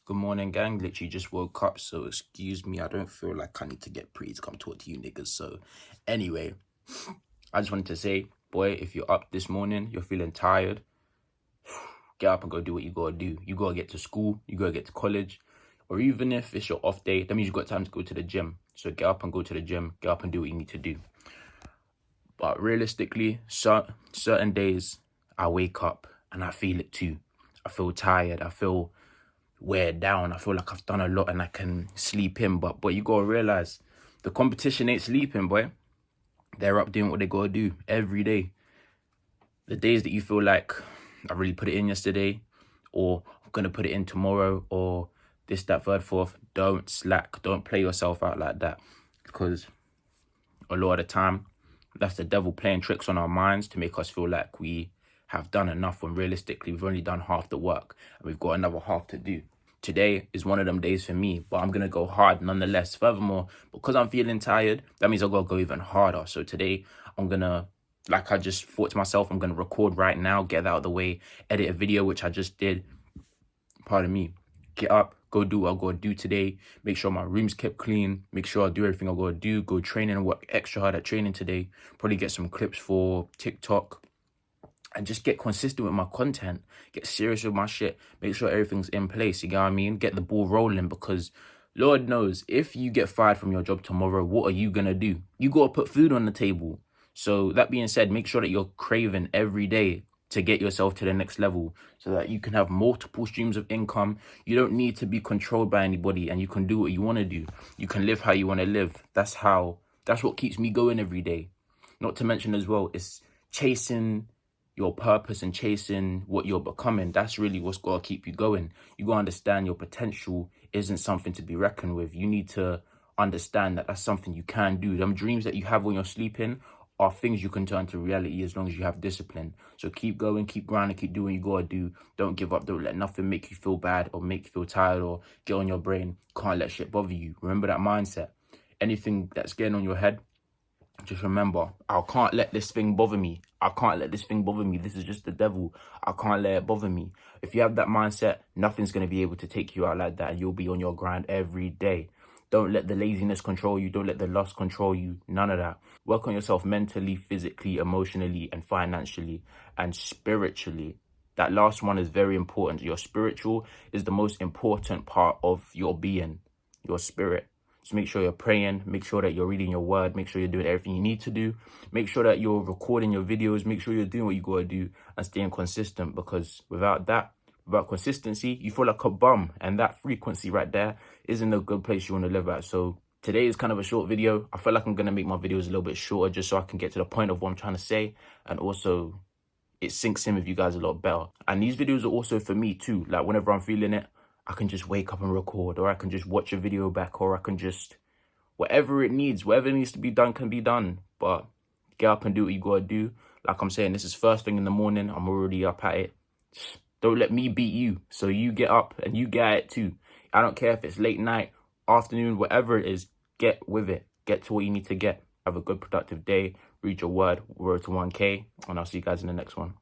Good morning, gang. Literally just woke up, so excuse me. I don't feel like I need to get pretty to come talk to you niggas. So, anyway, I just wanted to say, boy, if you're up this morning, you're feeling tired, get up and go do what you gotta do. You gotta get to school, you gotta get to college, or even if it's your off day, that means you got time to go to the gym. So get up and go to the gym, get up and do what you need to do. But realistically, certain days I wake up and I feel it too. I feel tired. I feel wear down. I feel like I've done a lot and I can sleep in. But you gotta realize the competition ain't sleeping, boy. They're up doing what they gotta do every day. The days that you feel like I really put it in yesterday, or I'm gonna put it in tomorrow, or this, that, third, fourth, don't slack. Don't play yourself out like that. Because a lot of the time, that's the devil playing tricks on our minds to make us feel like we have done enough when realistically we've only done half the work and we've got another half to do. Today is one of them days for me, but I'm going to go hard nonetheless. Furthermore, because I'm feeling tired, that means I've got to go even harder. So today, I'm going to, like I just thought to myself, I'm going to record right now, get that out of the way, edit a video, which I just did. Pardon me. Get up, go do what I got to do today. Make sure my room's kept clean. Make sure I do everything I got to do. Go training and work extra hard at training today. Probably get some clips for TikTok. And just get consistent with my content, get serious with my shit, make sure everything's in place, you get what I mean? Get the ball rolling, because Lord knows, if you get fired from your job tomorrow, what are you going to do? You got to put food on the table. So that being said, make sure that you're craving every day to get yourself to the next level so that you can have multiple streams of income. You don't need to be controlled by anybody, and you can do what you want to do. You can live how you want to live. That's what keeps me going every day. Not to mention as well, it's chasing your purpose and chasing what you're becoming. That's really what's got to keep you going. You got to understand your potential isn't something to be reckoned with. You need to understand that that's something you can do. Them dreams that you have when you're sleeping are things you can turn to reality as long as you have discipline. So keep going, keep grinding, keep doing what you got to do. Don't give up. Don't let nothing make you feel bad or make you feel tired or get on your brain. Can't let shit bother you. Remember that mindset. Anything that's getting on your head, just remember, I can't let this thing bother me. I can't let this thing bother me. This is just the devil. I can't let it bother me. If you have that mindset, nothing's going to be able to take you out like that. And you'll be on your grind every day. Don't let the laziness control you. Don't let the lust control you. None of that. Work on yourself mentally, physically, emotionally, and financially, and spiritually. That last one is very important. Your spiritual is the most important part of your being, your spirit. Just make sure you're praying, make sure that you're reading your word, make sure you're doing everything you need to do, make sure that you're recording your videos, make sure you're doing what you gotta do and staying consistent, because without consistency, you feel like a bum, and that frequency right there isn't a good place you want to live at. So today is kind of a short video. I feel like I'm gonna make my videos a little bit shorter just so I can get to the point of what I'm trying to say, and also it sinks in with you guys a lot better. And these videos are also for me too. Like whenever I'm feeling it, I can just wake up and record, or I can just watch a video back, or I can just, whatever needs to be done can be done. But get up and do what you gotta do. Like I'm saying, this is first thing in the morning. I'm already up at it. Don't let me beat you. So you get up and you get at it too. I don't care if it's late night, afternoon, whatever it is, get with it. Get to what you need to get. Have a good, productive day. Read your word to 1K. And I'll see you guys in the next one.